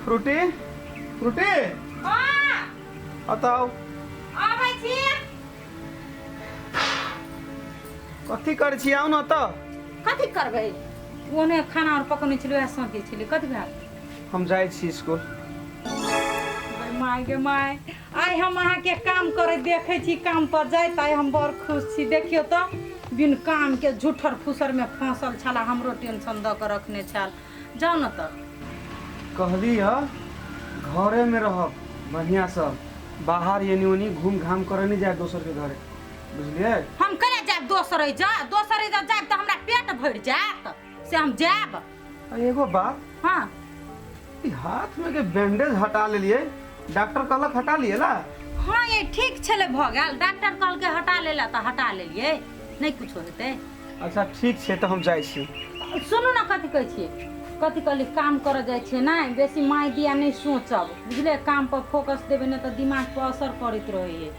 Frooti Frooti बताओ कथी कर छी आउ न त कथी करबै ओने खाना और पकने छलै सोचे छलै कथी भेल हम जाय छी स्कूल माय गे माय आइ हम अहाँ के काम करे देखे छी काम पर जाय ताई हम बड़ खुश छी देखियो तो बिन काम के झूठर फुसर में फंसल छला हमरो टेंशन द के रखने छल जाओ न त कहली ह घरे में रह बढ़िया सब बाहर ये ओनी घूम घाम करे नहीं जाए दोसर के घरे बुझलिए हम करे जाब दोसर जाब त हमरा पेट भर जात से हम जाब एगो बात हां ई हाथ में के बैंडेज हटा लेलिए डॉक्टर कहलक हटा लिए ला हां ये ठीक छले भ गेल डॉक्टर कहल के हटा लेला त हटा लेलिए नहीं कुछ होते अच्छा ठीक छे तो हम जाय छी सुनु न कथि कहै छी कथि कहली काम कर जाय छे ना बेसी माय दिया नहीं सोचब बुझले काम पर फोकस देबे न त दिमाग पर असर करत रहे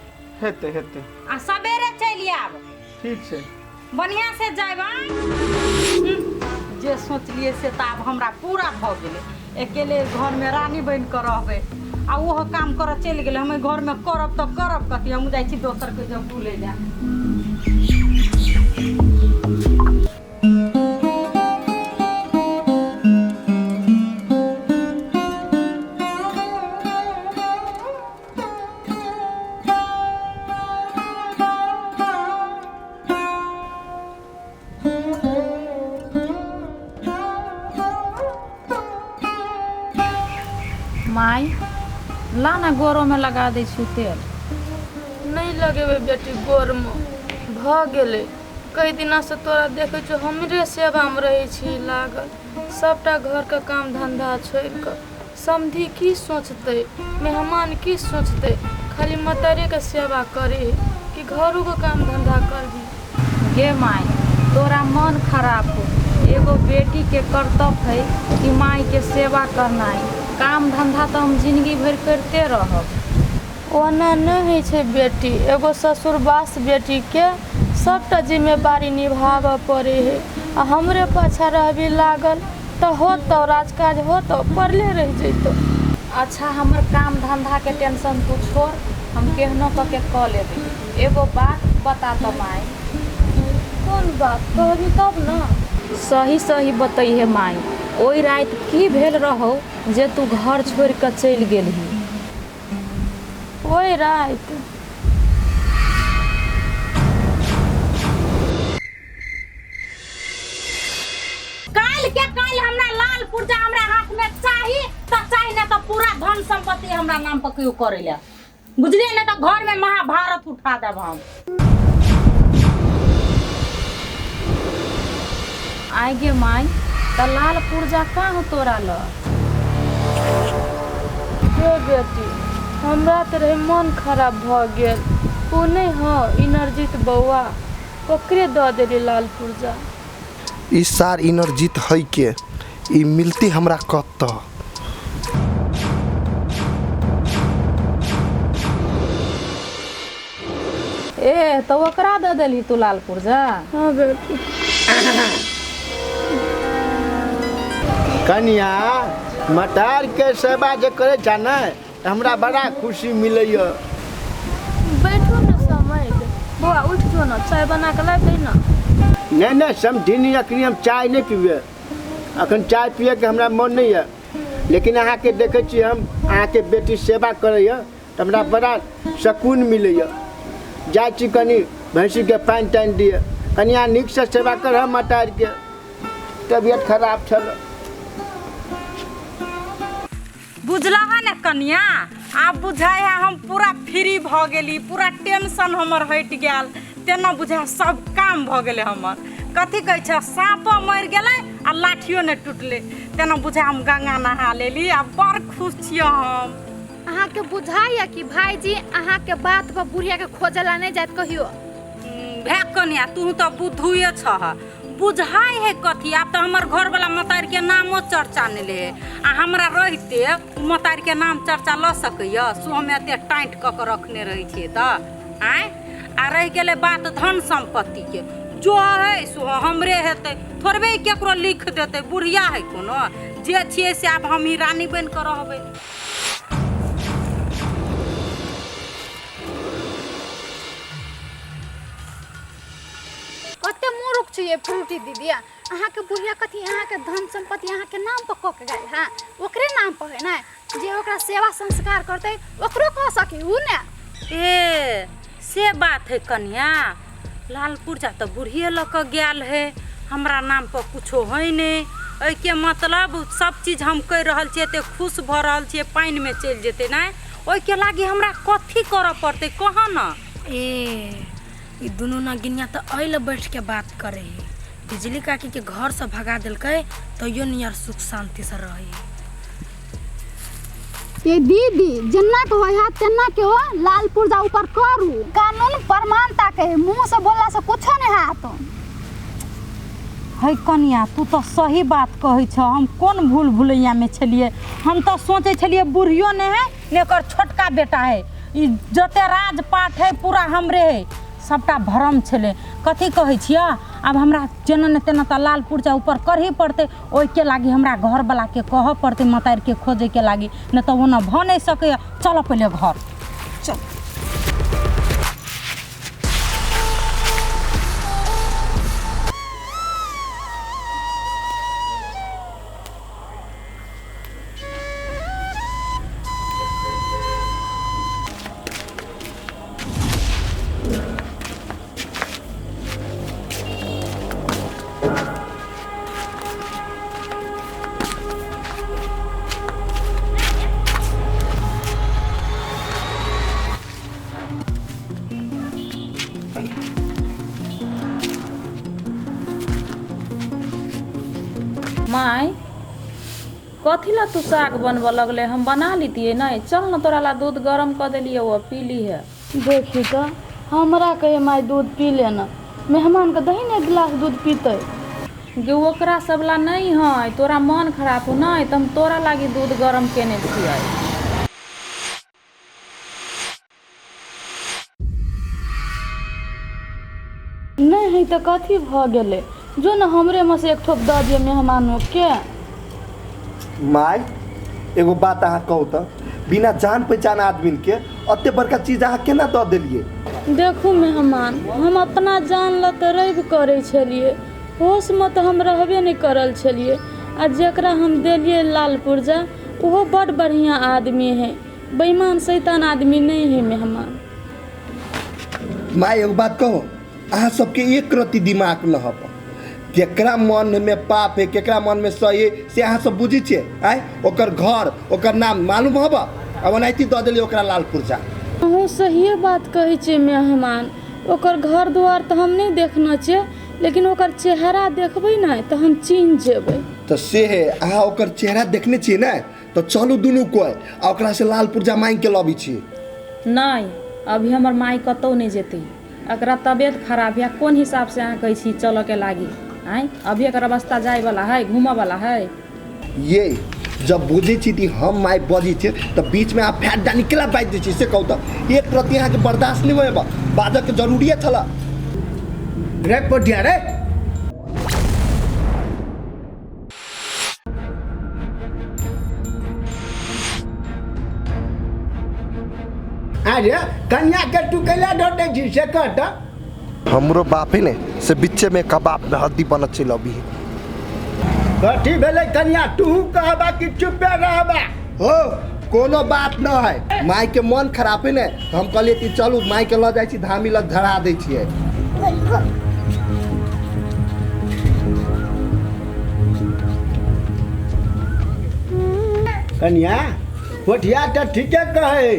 हेते हेते आ सबेरे चली आब ठीक छे बढ़िया से जायब जे सोचलिए से त अब हमरा पूरा भ गेले अकेले घर में रानी बन कर रहबे आ वो काम कर चल गेले हम घर में करब त करब कथि हम जाय छी दोसर के जब भूले जा माई ला ना गोरो में लगा दे छु तेल नहीं लगेबे बेटी गोर में भ गेले कई दिना से तोरा देखे छो हमरे सेवा में रहे छी लागल सबटा घर का काम धंधा छोड़ कर समधी की सोचते मेहमान की सोचते खाली मतरे के सेवा करे कि घरों का काम धंधा कर दी गे माई तोरा मन खराब हो एगो बेटी के कर्तव्य है कि माई के सेवा करना है काम धंधा तो हम जिंदगी भर करते रहब ओना नहीं है बेटी एगो ससुरबास बेटी के सबटा जिम्मेवारी निभाव पड़े है आ हमरे पाछा रहबी लागल तो हो तो राजकाज हो तो पड़ले रह जैतो अच्छा हमर काम धंधा के टेंशन तू छोड़ हम केहनो क के क लेबे एगो बात बता तो माई कौन बात कहबी तब ना सही सही बतैहे माई ओई रात की भेल रहो जे तू घर छोड़ के चल गेलही ओई रात काल हमरा लाल पुर्जा हमरा हाथ में चाही त चाही ना त पूरा धन संपत्ति हमरा नाम पर क्यों करेला बुझलिए ना त घर में महाभारत उठा देब हम आइ गे माई त लाल पुर्जा का हो तोरा ल हे बेटी हमरा तेरे मन खराब भ गेल तू नहीं हो इनरजीत बउआ ओकरे द देली लाल पुर्जा ई सार इनरजीत है के ई मिलती हमरा कत ए तो ओकरा द देली तू लाल पुर्जा हां बेटी कन्या मटार के सेवा जे करे जाना हमरा बड़ा खुशी मिले बैठो ना समय बउआ उठ जो ना चाय बना के ला दे ना नहीं समझी अखनी हम चाय नहीं पीबे अखन चाय पिए के हमरा मन नहीं है लेकिन अहाँ के देखे छी हम अहाँ के बेटी सेवा करे तो हमरा बड़ा सुकून मिले जाय छी कनी भैंसी के पानी तानी दिए कन्या निक से सेवा कर मटार के तबियत खराब छल बुझला है ना कन्या आप बुझाए है हम पूरा फ्री भ गेली पूरा टेंशन हमर हट गेल तेना बुझा सब काम भ गेले हमर कथी कहै छ सांप मर गेले आ लाठियो ने टूटले तेना बुझा हम गंगा नहा लेली आ बड़ खुश छी हम अहाँ के बुझाइया कि भाईजी अहाँ के बात पर बुढ़िया के खोजला नहीं जात कहियो भे कन्या तू तो बुद्धुए छ बुझाई है कथी आप तो हमर घर वाला मतार के नामो चर्चा नहीं ले आ हमरा रहते मतार के नाम चर्चा ल सकैया सो में एते टाइट क के रखने रही छे त आय आ रह गेले बात धन संपत्ति के जो है सो हमरे हेतै, थोड़बे केकरो लिख देतै। बुढ़िया है कोनो, जे छियै से आब हम ही रानी बन कर रहबै। कते मूर्ख छियै फ्रूटी दीदी। अहाँ के बुढ़िया कथी अहाँ के धन संपत्ति अहाँ के नाम पर कऽ के गए हैं, ओकरे नाम पर है ना। जे ओकरा सेवा संस्कार करते ओकरो कह सकी उ ने। ए से बात है कन्या, लालपुर जा तो बुढ़िए लऽ के गेल है, हमरा नाम पर कुछो है नहीं। एहि के मतलब सब चीज हम कह रहल छियै ते खुश भऽ रहल छियै, पानि में चलि जेतै ना। ओहि के लागी हमरा कथी करऽ पड़तै कह न। ई दुनू नगिनिया तो अइल बैठ के बात करे है। बिजली काकी के घर से भगा दिलकै तैयो नियर सुख शांति से रहे। ये दीदी जन्ना के होय है तेना के हो लालपुर जा ऊपर करू। कानून प्रमाणता के मुंह से बोलला से कुछो नहीं हाथ। है कन्या तू तो सही बात कहै छ। हम कोन भूल भुलैया में छलिए। हम तो सोचे छलिए बुढ़ियो ने है ने एकर छोटका बेटा है। ई जते राजपाट है पूरा हमरे है, सबटा भरम छले। कथी कहै छिया, अब हमरा जेना ने तेना त लालपुर जा ऊपर करही पड़ते। ओहि के लागी हमरा घर वाला के कह पड़ते मतार के खोजे के लागी, न तो ओना भ नहीं सके। चलो पहले घर चल। माई कथी ला तू साग बनबऽ लगले? हम बना लीतिए नहीं। चल न तोरा ला दूध गरम कर दिलिए, वो पी ली है। देखी तो हमरा कहे माई दूध पी लेना, मेहमान के दही ने गिलास दूध पीते। गे ओकरा सब ला नहीं है, तोरा मन खराब हो नहीं तो हम तोरा लागी दूध गरम केने छियै। नहीं है तो कथी भ गेले, जो न हमरे में से एक ठोप द दिए मेहमानों के। माय एगो बात अहाँ कहू तो, बिना जान पहचान आदमी के अते बड़का चीज अहाँ केना दऽ देलिए? देखू मेहमान, हम अपना जान ल तो रैब करे छलिए, होश में तो हम रहबे नहीं करल छलिए। आ जकरा हम देलिए लालपुर जा वो बड़ बढ़िया आदमी है, बेईमान शैतान आदमी नहीं है मेहमान। माय एगो बात कहो, अहाँ सबके एक रत्ती दिमाग न हब। केकरा मन में पाप है केकरा मन में सही है से अहाँ सब बुझी छे। आय ओकर घर ओकर नाम मालूम हब, अब ओनाहिती दऽ देलिए ओकरा लालपुर जा। अहूँ सही बात कहै छे मेहमान, ओकर घर द्वार तो हम नहीं देखना छे, लेकिन ओकर चेहरा देखबै ना तो हम चिन्ह जेबै। तो से है अहाँ ओकर चेहरा देखने छिए ना, तो चलू दुनू कोई आ ओकरा से लालपुर जा मांग के लबी छी। नहीं अभी हमर माई कतौ नहीं जेतै, अकरा तबियत खराब है। कौन हिसाब से अहाँ कहै छी चलो के लागी? आय अभी एकर अवस्था जाए वाला है, घूमे वाला है। ये जब बुझे छी कि हम माई बजी छे तो बीच में आप फैट डानी केला बाज दै छी से कहू तो एक रत्ती अहाँ के बर्दाश्त नहीं होए बा। बाजक के जरूरी छला रे पटिया रे। अरे कन्या के तू कैला ढोटे छी से कहत? हमरो बापे ने से बिच्चे में कबाब में हड्डी बनत चल अभी। कथी भेलै कन्या, तू कहबा कि चुपे रहबा? हो कोनो बात न है, माई के मन खराब है ने, हम कहलिए कि चलू माई के ल जाई छी धामी लग धरा दै छियै। कन्या कोठिया तो ठीके कहे,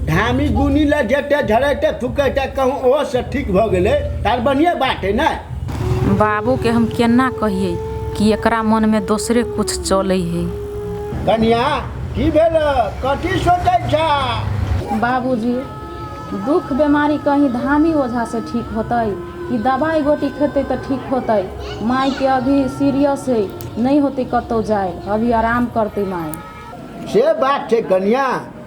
धामी गुनी ले जेते झरेते फुकेते कहूँ ओ से ठीक भ गेले तार बढ़िया बात है ना। बाबू के हम केना कहिए कि एकरा मन में दूसरे कुछ चले है। कन्या की भेल, कथी सोचै छा? बाबूजी दुख बीमारी कहीं धामी ओझा से ठीक होतै कि दवाई गोटी खेते तो ठीक होतै? माई के अभी सीरियस है, नहीं होते कतौ जाए, अभी आराम करते माई। से बात है कन्या,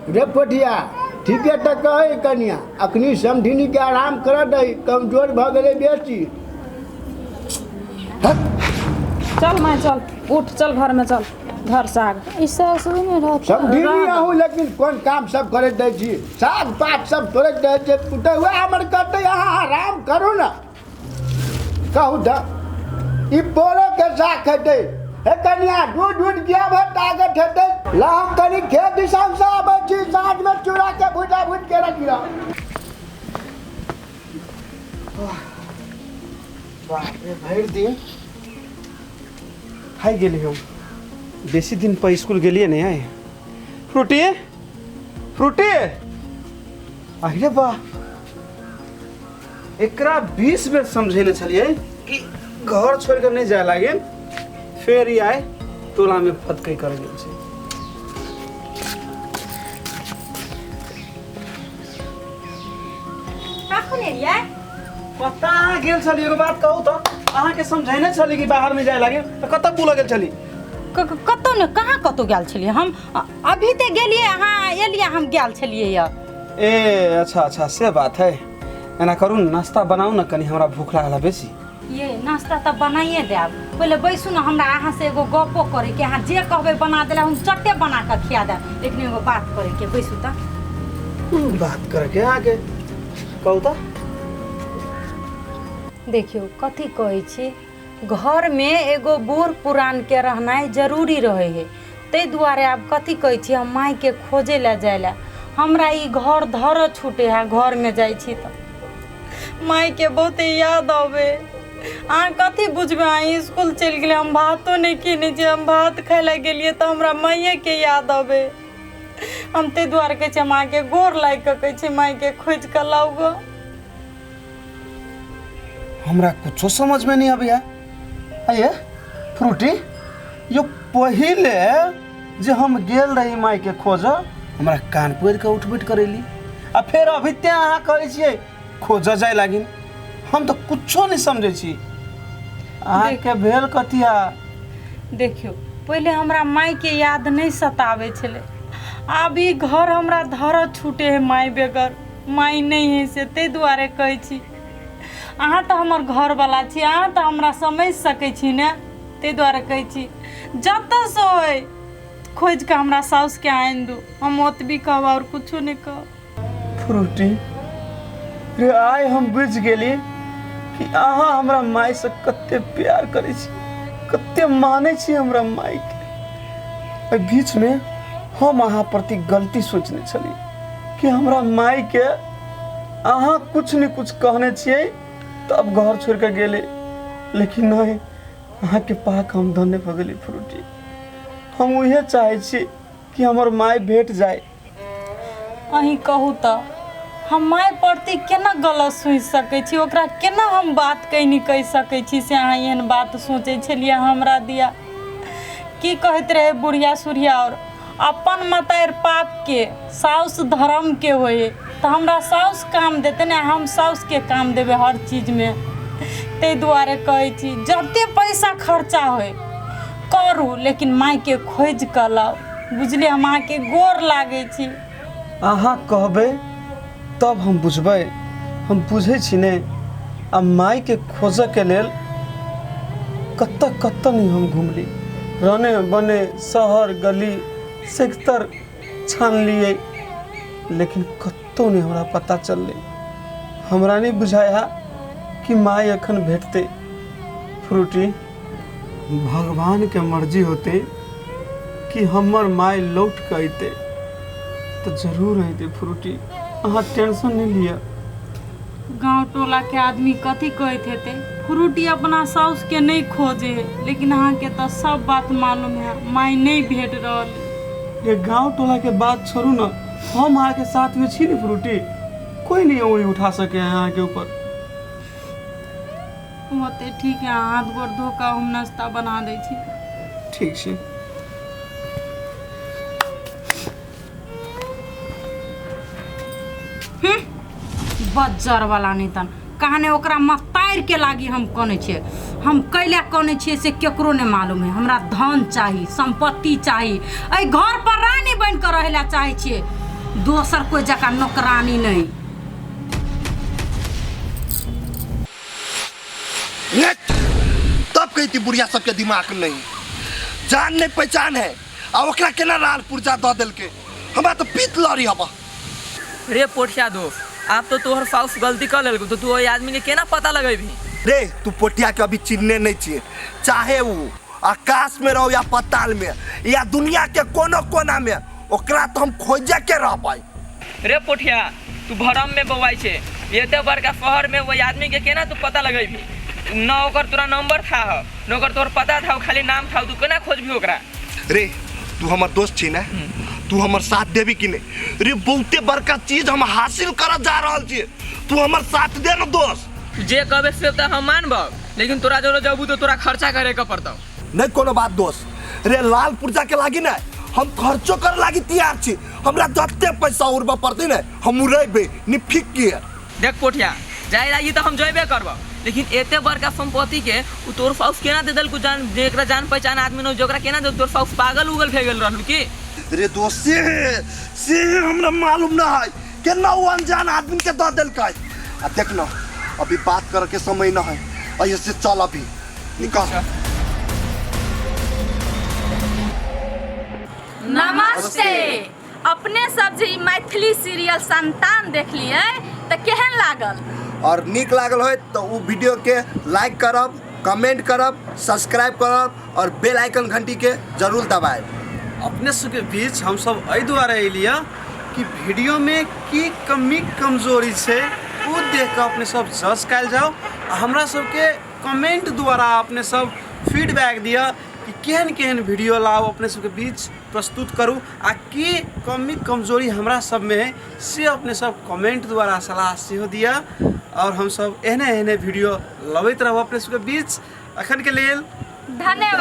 रे पोठिया ठीके तो कहे कन्या, अखनी समधिनी के आराम कर दे, कमजोर भ गेले बेसी। चल मैं चल उठ चल घर में चल घर साग ई सासुर में रहता सब ढीली आहू लेकिन कोन काम सब करे दै छी साग पात सब तोड़े दै छै पुटे हुए हमर कहते यहाँ आराम करू ना कहू द ई बोरो के साग खेते हे कन्या दूध किया भर ताकत हेते ला हम कनी खेत दिसन से आबै छी साँझ में चूड़ा के भुजा भुज के रखी बाप रे भरि दिन खाइ गेली हम बेसी दिन पर स्कूल गेलिए नहीं आए फ्रूटी फ्रूटी अरे वाह एकरा 20 बेर समझेले छलिए कि घर छोड़ कर नहीं जाए लागे फिर ही आए टोला में फतकई कर गेल छै कखन एलियै पता गेल छली एगो बात कहू तो अहाँ के समझैने छली कि बाहर में जाए लागे तो कतऽ बुला गेल छली कतौ ने कहाँ कतौ गेल छलियै हम अभी ते गेलियै अहाँ एलियै हम गेल छलियै या ए अच्छा अच्छा से बात है एना करू नाश्ता बनाऊ ना कनी हमरा भूख लागल बेसी ये नाश्ता तो बनाइए देब पहले बैसू ना हमरा अहाँ से एगो गपो करे के अहाँ जे कहबै बना देला हम चट्टे बना के खिया देब लेकिन एगो बात करे के बैसू त बात करके आगे कहू तो देखियो कथी कहै छी घर में एगो बूढ़ पुरान के रहनाइ जरूरी रहे है ते दुआरे आब कथी कहै छी हम माई के खोजे ला जाइला हमरा ई घर धर छूटे है घर में जाइ छी त माई के बहुते याद आवे अहाँ कथी बुझबै अहाँ स्कूल चलि गेलै हम भातो नहीं खेने छी हम भात खाय ला गेलियै त हमरा माइये के याद आवे हम ते दुआरे कहै छी माँ के गोर लागि के कहै छी माई के खोज के लाउ गो हमरा कुछो समझ में नहीं आबैया आये फ्रूटी यो पहिले जे हम गेल रही माई के खोज हमरा कान पोड़ के उठबिट करेली आ फिर अभी ते अहाँ कहै छियै खोज जाय लागिन हम तो कुछो नहीं समझे छी अहाँ के भेल कथिया देखियो पहले हमरा माई के याद नहीं सतावे छले आब ई घर हमरा धर छूटे है माई बेगर माई नहीं है से ते दुआरे कहै छी अहाँ तो हमर घर वाला छी अहाँ तो हमरा समझ सकै छी ने ते दुआरे कहै छी जतऽ से होय खोज के हमरा साउस के आइन दू हम ओतबी कहब और कुछो नहीं कहब फ्रूटी रे आइ हम बुझ गेली कि अहाँ हमरा माई से कते प्यार करै छी कते मानै छी हमरा माई के बीच में हम अहाँ प्रति गलती सोचने छली कि हमरा माई के अहाँ कुछ न कुछ कहने छियै तब घर छोड़ के गेले लेकिन नहीं अहाँ के पाक हम धन्य भ गेली फ्रूटी हम उहे चाहे छी कि हमर माई भेट जाए अहीं कहू त हम माय प्रति केना गलत सोच सकै छी ओकरा केना हम बात कहीं कह सकै छी से अहाँ एहन बात सोचै छलियै हमरा दिया की कहैत रहे बुढ़िया सुढ़िया और अपन मतार पाप के साउस धर्म के होए तो हमरा साउस काम देते ना हम साउस के काम देवे हर चीज में ते दुआरे कहै छी जते पैसा खर्चा होए करू लेकिन माय के खोज क लाओ बुझलिए हम अहाँ के गोर लागे छी अहाँ कहबै तब हम बुझबै हम बुझै छी ने आ माई के खोजऽ के लेल कतऽ कतऽ नहीं हम घुमली रने बने शहर गली सेक्टर छान लिए लेकिन कतौ नहीं हमरा पता चलले हमरा नहीं बुझाया कि माई अखन भेटते फ्रूटी भगवान के मर्जी होते कि हमर माई लौट के अइते तो जरूर अइते फ्रूटी अहाँ टेंशन नहीं लिया गांव टोला के आदमी कथी कहत हेते फ्रूटी अपना साउस के नहीं खोजे है लेकिन अहाँ के तो सब बात मालूम है माई नहीं भेट रहल ये गांव टोला के बात छोड़ू ना हम अहाँ के साथ में छी नहीं फ्रूटी कोई नहीं उंगली उठा सके हैं अहाँ के ऊपर होते ठीक है हाथ गोड़ धो के हम नाश्ता बना दै छी ठीक छै बज्जर वाला नहीं तन कहने ओकरा मतार के लागी हम कने छे हम कैला कने छे से केकरो ने मालूम है हमरा धन चाहिए संपत्ति चाहिए ए घर पर रानी बन कर रहेला चाहे छे दोसर कोई जगह नौकरानी नहीं तब रति बुढ़िया सबके दिमाग नहीं जान नहीं पहचान है आ ओकरा केना लाल पुर्जा दऽ देलकै हमरा तो पीत लड़ी हबा रे पोठिया दोस्त आप तो तोहर साउस गलती कर लेलको तो तू ओइ आदमी के केना पता लगेबी रे तू पोटिया के अभी चिन्हने नहीं छिए चाहे वो आकाश में रहो या पताल में या दुनिया के कोनो कोना में ओकरा तो हम खोजे के रह पाई रे पोठिया तू भरम में बवाई छे एते बड़का शहर में वही आदमी के केना तू पता लगेबी न ओकर तोरा नंबर था न ओकर तोर पता था खाली नाम था तू केना खोजबी ओकरा रे तू हमर दोस्त छी ना तू हमर साथ देबी कि नहीं रे बहुते बड़का चीज हम हासिल कर जा रहल छी तू हमर साथ दे ना दोस्त जे कहबे से तो हम मानबो लेकिन तोरा जरो जबू तो तोरा खर्चा करे के पड़तो नहीं कोनो बात दोस्त रे लाल पुर्जा के लागी ना हम खर्चो कर लागी तैयार छी हमरा जत्ते पैसा उड़बा पड़ते ना हम उड़ेबे निफिक के देख पोठिया जाय लागी तो हम जइबे करबो लेकिन एते बड़का संपत्ति के उ तोर साउस केना दे देलकु जान जेकरा जान पहचान आदमी न जोकरा केना दे तोर साउस पागल उगल भे गेल रहलु की रे दोस्त से हमरा मालूम ना है केना वो अनजान आदमी के दऽ देलकै आ देख ना अभी बात करे के समय ना है ऐसे चल अभी निकल नमस्ते अपने सब जे मैथिली सीरियल संतान देखलिए तो केहन लागल और निक लागल हो तो वो वीडियो के लाइक करब कमेंट करब सब्सक्राइब करब और बेल आइकन घंटी के जरूर दबाएब अपने सबके बीच हम सब एहि दुआरे एलिए कि वीडियो में की कमी कमजोरी छै वो देख के अपने सब जज कल जाओ आ हमरा सबके कमेंट द्वारा अपने सब फीडबैक दिया कि केहन केहन वीडियो लाओ अपने सबके बीच प्रस्तुत करूँ आ की कमी कमजोरी हमरा सब में है से अपने सब कमेंट द्वारा सलाह सेहो दिया और हम सब एहने एहने वीडियो लबैत रहब अपने सबके बीच अखन के लेल धन्यवाद।